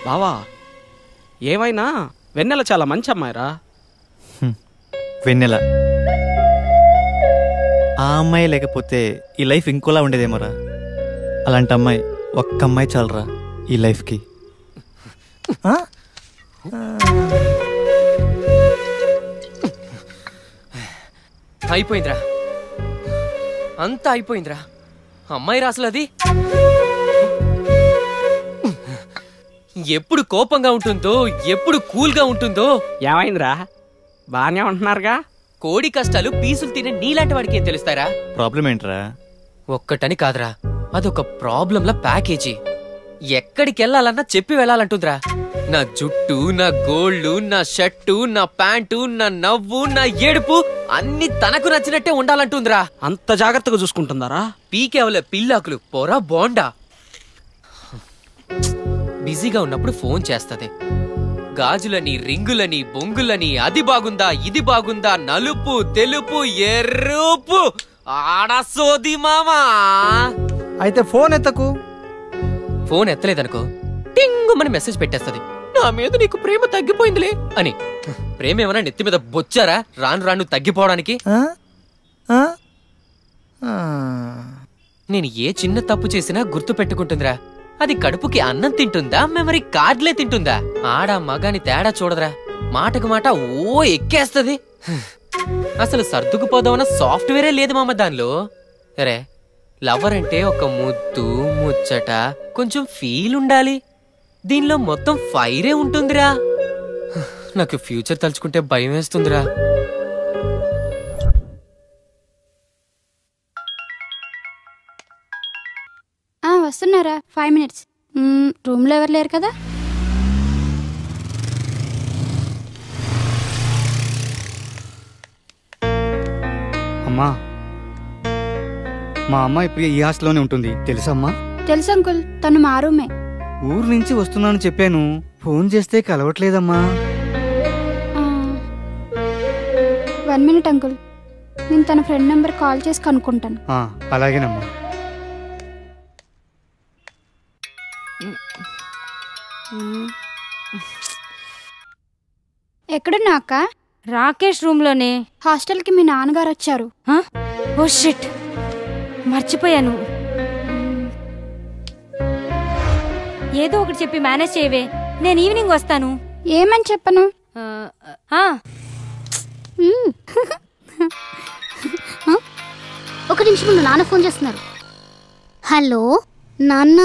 బావా ఏమైనా వెన్నెల చాలా మంచి అమ్మాయిరా. వెన్నెల ఆ అమ్మాయి లేకపోతే ఈ లైఫ్ ఇంకోలా ఉండేదేమోరా. అలాంటి అమ్మాయి ఒక్క అమ్మాయి చాలరా ఈ లైఫ్కి. అయిపోయిందిరా, అంతా అయిపోయిందిరా. అమ్మాయి రాసులు అది ఎప్పుడు కోపంగా ఉంటుందో, ఎప్పుడు కూల్గా ఉంటుందో. ఏమైందిరా బానే ఉంటున్నారుగా? కోడి కష్టాలు పీసులు తినే నీలాంటి వాడికి ఏం తెలుస్తారా? ప్రాబ్లం ఏంట్రా? ఒక్కటని కాదురా, అదొక ప్రాబ్లంల ప్యాకేజీ. ఎక్కడికి వెళ్ళాలన్నా చెప్పి వెళ్ళాలంటుందిరా. నా జుట్టు, నా గోల్డ్, నా షర్టు, నా ప్యాంటు, నా నవ్వు, నా ఏడుపు అన్ని తనకు నచ్చినట్టే ఉండాలంటుందిరా. అంత జాగ్రత్తగా చూసుకుంటుందారా? పీకేవల పిల్లాకులు పొరా బోండా. బిజీగా ఉన్నప్పుడు ఫోన్ చేస్తది. గాజులని, రింగులని, బొంగులని, అది బాగుందా ఇది బాగుందా, నలుపు తెలుపు ఎరుపు ఆడసోది మామా. అయితే ఫోన్ ఎత్తకు. ఫోన్ ఎత్తలేదనుకో టింగుమని మెసేజ్ పెట్టేస్తది. నా మీద నీకు ప్రేమ తగ్గిపోయిందిలే అని. ప్రేమ ఏమన్నా నెత్తి మీద బొచ్చారా రాను రాను తగ్గిపోవడానికి? నేను ఏ చిన్న తప్పు చేసినా గుర్తు పెట్టుకుంటుందిరా. అది కడుపుకి అన్నం తింటుందా, మెమరీ కార్డులే తింటుందా? ఆడ మగాని తేడా చూడదురా. మాటకు మాట ఓ ఎక్కేస్తది. అసలు సర్దుకుపోదామన్న సాఫ్ట్వేరే లేదు మామ దానిలో. అరే లవర్ అంటే ఒక ముద్దు ముచ్చట కొంచెం ఫీల్ ఉండాలి. దీనిలో మొత్తం ఫైరే ఉంటుందిరా. నాకు ఫ్యూచర్ తలుచుకుంటే భయం వేస్తుందిరా. వస్తున్నారా? 5 minutes. రూమ్లో ఎవరు లేరు కదా? అమ్మా, మా అమ్మ ఇప్పుడు ఈ హాస్టల్లోనే ఉంటుంది తెలుసమ్మా? తెలుసు అంకుల్, తను మా రూమే. ఊరు నుంచి వస్తున్నాను చెప్పాను, ఫోన్ చేస్తే కలవట్లేదమ్మా. 1 minute అంకుల్, నేను తన ఫ్రెండ్ నెంబర్ కాల్ చేసి కనుక్కుంటాను. అలాగేనమ్మా. ఎక్కడున్నా అక్క? రాకేష్ రూమ్లోనే. హాస్టల్కి మీ నాన్నగారు వచ్చారు. ఓ షిట్, మర్చిపోయాను. ఏదో ఒకటి చెప్పి మేనేజ్ చేయవే, నేను ఈవినింగ్ వస్తాను. ఏమని చెప్పను? ఒక నిమిషం ముందు నాన్న ఫోన్ చేస్తున్నారు. హలో నాన్న,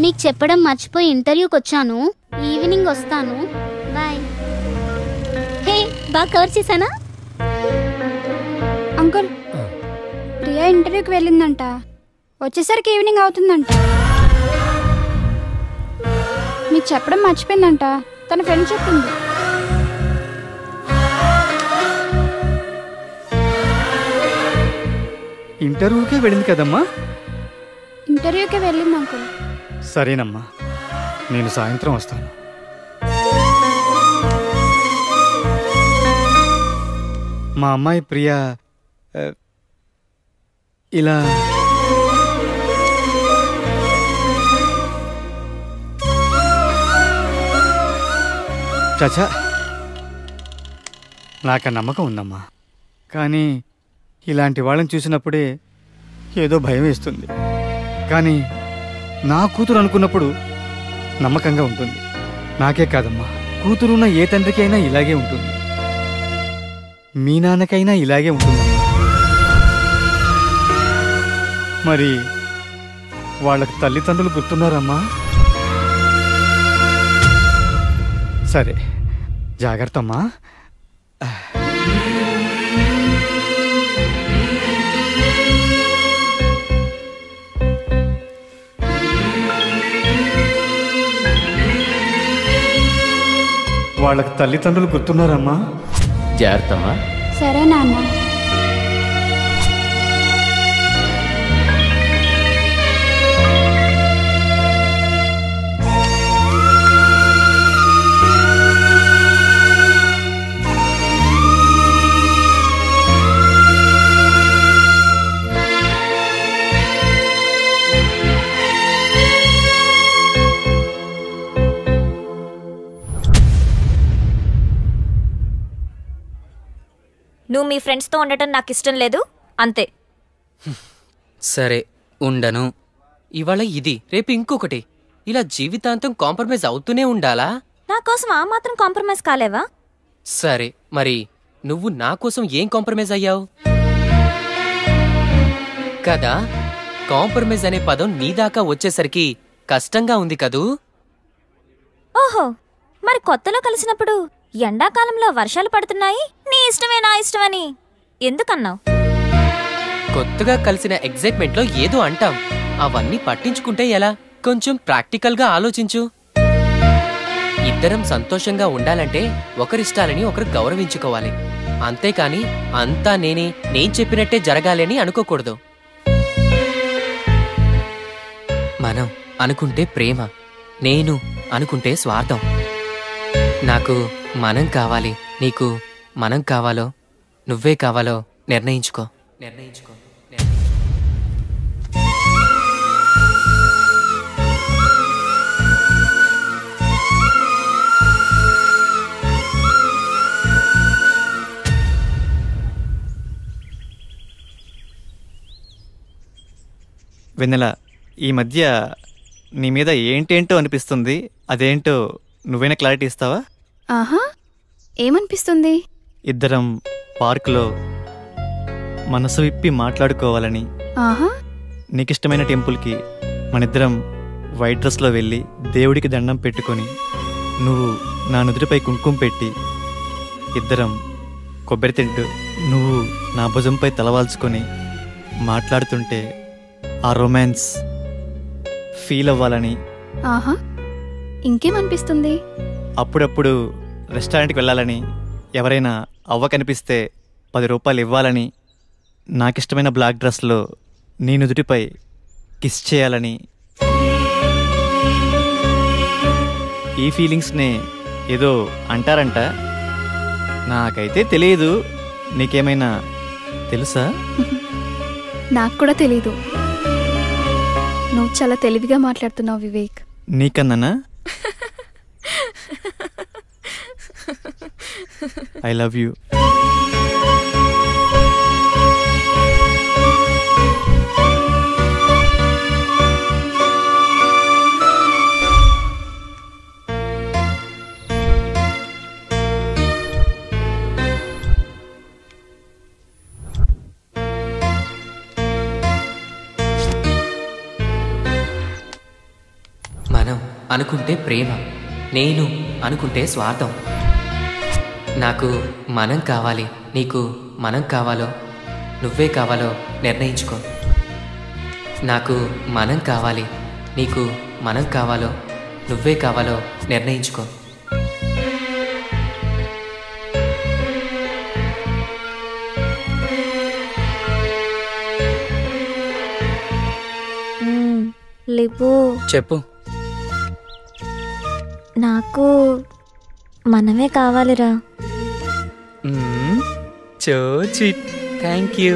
మీకు చెప్పడం మర్చిపోయి ఇంటర్వ్యూకి వచ్చాను. ఈవినింగ్ వస్తాను, బాయ్. హే, బాగా కవర్ చేశానా? అంకుల్, ప్రియా ఇంటర్వ్యూకి వెళ్ళిందంట, వచ్చేసరికి ఈవినింగ్ అవుతుందంట. మీకు చెప్పడం మర్చిపోయిందంట, తన ఫ్రెండ్ చెప్పింది. ఇంటర్వ్యూకే వెళ్ళింది కదమ్మా? ఇంటర్వ్యూకే వెళ్ళింది అంకుల్. సరేనమ్మా, నేను సాయంత్రం వస్తాను. మా అమ్మాయి ప్రియా ఇలా చచా, నాకు నమ్మకం ఉందమ్మా. కానీ ఇలాంటి వాళ్ళని చూసినప్పుడే ఏదో భయం వేస్తుంది. కానీ నా కూతురు అనుకున్నప్పుడు నమ్మకంగా ఉంటుంది. నాకే కాదమ్మా, కూతురున్న ఏ తండ్రికైనా ఇలాగే ఉంటుంది. మీ నాన్నకైనా ఇలాగే ఉంటుందమ్మా. మరి వాళ్ళకి తల్లిదండ్రులు గుర్తున్నారమ్మా? సరే, జాగ్రత్త అమ్మా. వాళ్ళకి తల్లిదండ్రులు గుర్తున్నారమ్మా? జాగ్రత్తమ్మా. సరే నాన్న. నువ్వు మీ ఫ్రెండ్స్తో ఉండటం నాకు ఇష్టం లేదు అంతే. సరే ఉండను. ఇవాళ ఇది, రేపు ఇంకొకటి. ఇలా జీవితాంతం కాంప్రమైజ్ అవుతూనే ఉండాలా? నా కోసం ఆ మాత్రం కాంప్రమైజ్ కాలేవా? సరే మరి నువ్వు నా కోసం ఏం కాంప్రమైజ్ అయ్యావు కదా? కాంప్రమైజ్ అనే పదం నీ దాకా వచ్చేసరికి కష్టంగా ఉంది కదూ? ఓహో, మరి కొత్తలో కలిసినప్పుడు ఎండాకాలంలో వర్షాలు పడుతున్నాయి, నీ ఇష్టమే నా ఇష్టమని ఎందుకన్నావు? కొత్తగా కలిసిన ఎగ్జైట్మెంట్లో ఏదో అంటాం. అవన్నీ పట్టించుకుంటే ఎలా? కొంచెం ప్రాక్టికల్గా ఆలోచించు. ఇద్దరం సంతోషంగా ఉండాలంటే ఒకరిష్టాలని ఒకరు గౌరవించుకోవాలి. అంతేకాని అంతా నేను చెప్పినట్టే జరగాలని అనుకోకూడదు. మనం అనుకుంటే ప్రేమ, నేను అనుకుంటే స్వార్థం. నాకు మనం కావాలి, నీకు మనం కావాలో నువ్వే కావాలో నిర్ణయించుకో. వెన్నెల, ఈ మధ్య నీ మీద ఏంటేంటో అనిపిస్తుంది. అదేంటో నువ్వైనా క్లారిటీ ఇస్తావా? ఆహా, ఏమనిపిస్తుంది? ఇద్దరం పార్కులో మనసు విప్పి మాట్లాడుకోవాలని. ఆహా, నీకిష్టమైన టెంపుల్కి మనిద్దరం వైట్ డ్రెస్లో వెళ్ళి దేవుడికి దండం పెట్టుకొని, నువ్వు నా నుదుటిపై కుంకుమ పెట్టి, ఇద్దరం కొబ్బరి తింటూ నువ్వు నా భుజంపై తలవాల్చుకొని మాట్లాడుతుంటే ఆ రొమాన్స్ ఫీల్ అవ్వాలని. ఆహా, ఇంకేమనిపిస్తుంది? అప్పుడప్పుడు రెస్టారెంట్కి వెళ్ళాలని, ఎవరైనా అవ్వ కనిపిస్తే 10 రూపాయలు ఇవ్వాలని, నాకిష్టమైన బ్లాక్ డ్రెస్లో నీ నుదుటిపై కిస్ చేయాలని. ఈ ఫీలింగ్స్నే ఏదో అంటారంట, నాకైతే తెలియదు. నీకేమైనా తెలుసా? నాకు కూడా తెలీదు. నువ్వు చాలా తెలివిగా మాట్లాడుతున్నావు వివేక్. నీకన్నానా? I love you. మనం అనుకుంటే ప్రేమ, నేను అనుకుంటే స్వార్థం. నాకు మనం కావాలి, నీకు మనం కావాలో నువ్వే కావాలో నిర్ణయించుకో. నాకు మనం కావాలి, నీకు మనం కావాలో నువ్వే కావాలో నిర్ణయించుకో. లిపు, చెప్పు. నాకు మనమే కావాలిరా. So sweet. Thank you.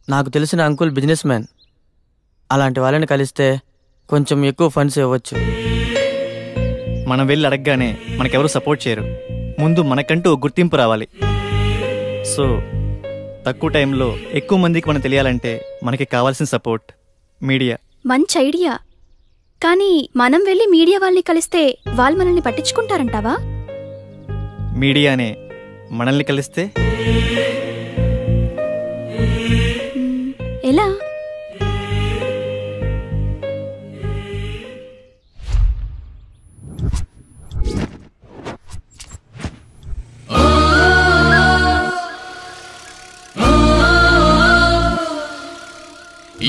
నాకు తెలిసిన అంకుల్ బిజినెస్ మ్యాన్. అలాంటి వాళ్ళని కలిస్తే కొంచెం ఎక్కువ ఫండ్స్ ఇవ్వచ్చు. మనం వెళ్ళి అడగగానే మనకెవరు సపోర్ట్ చేయరు. ముందు మనకంటూ గుర్తింపు రావాలి. సో తక్కువ టైంలో ఎక్కువ మందికి మనం తెలియాలంటే మనకి కావాల్సిన సపోర్ట్ మీడియా. మంచి ఐడియా. కానీ మనం వెళ్ళి మీడియా వాళ్ళని కలిస్తే వాళ్ళు మనల్ని పట్టించుకుంటారంటావా? మీడియానే మనల్ని కలిస్తే ఎలా?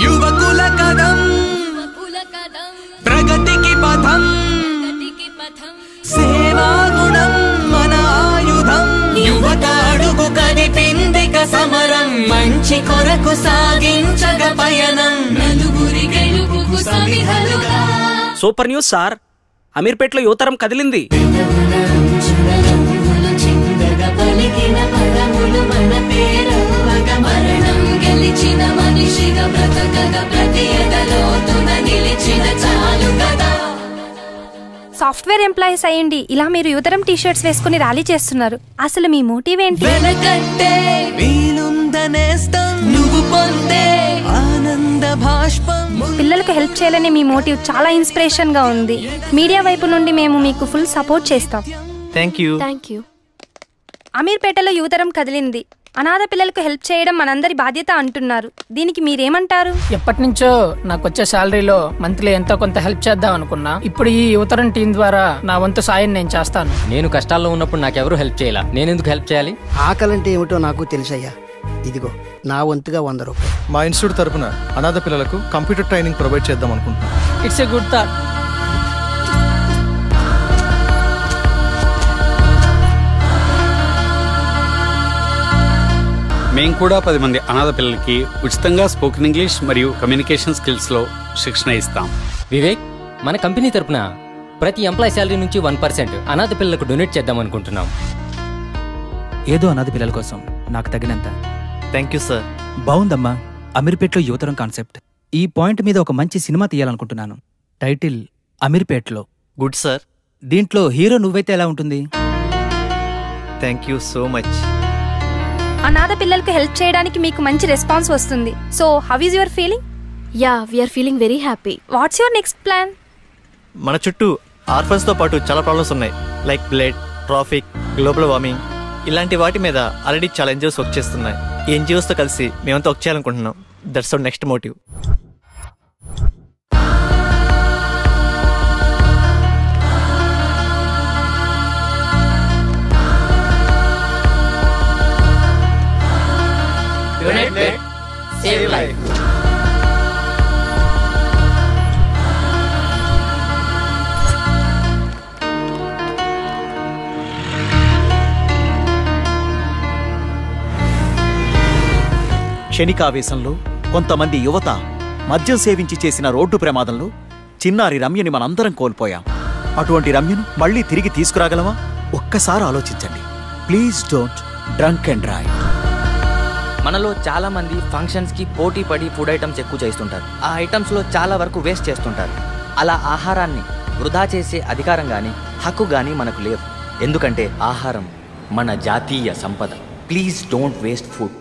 యువకుల కదం ప్రగతికి పథం, సేవాగుణం మన ఆయుధం. యువత అడుగు కదిపిందిక సమరం, మంచి కొరకు సాగించగ పయనం. నలుగురి గెలుపుకు సమిధలుగా. సూపర్ న్యూస్ సార్, అమీర్పేటలో యువతరం కదిలింది. చిందగ పలికిన పదములు మన పేరవ్వగ మరణం గెలిచిన మనిషిగా బ్రతకగా ప్రతి ఎదలోతున నిలిచిన చాలు కదా. సాఫ్ట్వేర్ ఎంప్లాయీస్ అయ్యండి ఇలా మీరు యువతరం టీషర్ట్స్ వేసుకుని ర్యాలీ చేస్తున్నారు. అసలు మీ మోటివ్ ఏంటి? వెనకంటే వీలుందనేస్తం నువ్వు పొందే ఆనంద భాష్పం. పిల్లలకు హెల్ప్ చేయాలనే మీ మోటివ్ చాలా ఇన్స్పిరేషన్ గా ఉంది. మీడియా వైపు నుండి మేము మీకు ఫుల్ సపోర్ట్ చేస్తాం. Thank you. అమీర్పేటలో యువతరం కదిలింది. అనాథ పిల్లలకు హెల్ప్ చేయడం మనందరి బాధ్యత అంటున్నారు. దీనికి మీరేమంటారు? ఎప్పటి నుంచో నాకు వచ్చే శాలరీలో మంత్లీ ఎంతో కొంత హెల్ప్ చేద్దాం అనుకున్నా. ఇప్పుడు ఈ యువతరం టీం ద్వారా నా వంతు సాయం నేను చేస్తాను. నేను కష్టాల్లో ఉన్నప్పుడు నాకెవరూ హెల్ప్ చేయాలా, నేనెందుకు హెల్ప్ చేయాలి? ఆకలంటే ఏమిటో నాకు తెలుసయ్యా. ఇదిగో నా వంతుగా 100 రూపాయలు. మా ఇన్స్టిట్యూట్ తరపున అనాథ పిల్లలకు కంప్యూటర్ ట్రైనింగ్ ప్రొవైడ్ చేద్దాం అనుకుంటున్నాను. It's a good thought. మేము కూడా 10 మంది అనాథ పిల్లలకి ఉచితంగా స్పోకెన్ ఇంగ్లీష్ మరియు కమ్యూనికేషన్ స్కిల్స్ లో శిక్షణ ఇస్తాం. వివేక్, మన కంపెనీ తరపున ప్రతి ఎంప్లాయ్ శాలరీ నుంచి 1% అనాథ పిల్లలకు డొనేట్ చేద్దాం అనుకుంటున్నాం. ఏదో అనాథ పిల్లల కోసం నాకు తగినంత. Thank you sir. బాగుందమ్మా. అమీర్పేట్లో యువతరం కాన్సెప్ట్. ఈ పాయింట్ మీద ఒక మంచి సినిమా తీయాలనుకుంటున్నాను. టైటిల్ అమీర్పేట్లో. Good sir. దీంట్లో హీరో నువ్వైతే ఎలా ఉంటుంది? Thank you so much. అనాథ పిల్లలకు హెల్ప్ చేయడానికి మీకు మంచి రెస్పాన్స్ వస్తుంది. So how is your feeling? Ya, we are feeling very happy. What's your next plan? మన చుట్టూ ఆర్ఫన్స్ తో పాటు చాలా ప్రాబ్లమ్స్ ఉన్నాయి. Like blood, traffic, global warming. ఇలాంటి వాటి మీద ఆల్రెడీ చాలా ఎన్జిఓస్ వర్క్ చేస్తున్నాయి. ఈ ఎన్జిఓస్ తో కలిసి మేమంతా వర్క్ చేయాలనుకుంటున్నాం. That's our next motive. Donate blood, save life. క్షణికావేశంలో కొంతమంది యువత మద్యం సేవించి చేసిన రోడ్డు ప్రమాదంలో చిన్నారి రమ్యని మనందరం కోల్పోయాం. అటువంటి రమ్యను మళ్ళీ తిరిగి తీసుకురాగలమా? ఒక్కసారి ఆలోచించండి. Please don't drunk and drive. మనలో చాలా మంది ఫంక్షన్స్ కి పోటీ పడి ఫుడ్ ఐటమ్స్ ఎక్కువ చేస్తుంటారు. ఆ ఐటమ్స్ లో చాలా వరకు వేస్ట్ చేస్తుంటారు. అలా ఆహారాన్ని వృధా చేసే అధికారం గాని హక్కు గాని మనకు లేవు. ఎందుకంటే ఆహారం మన జాతీయ సంపద. Please don't waste food.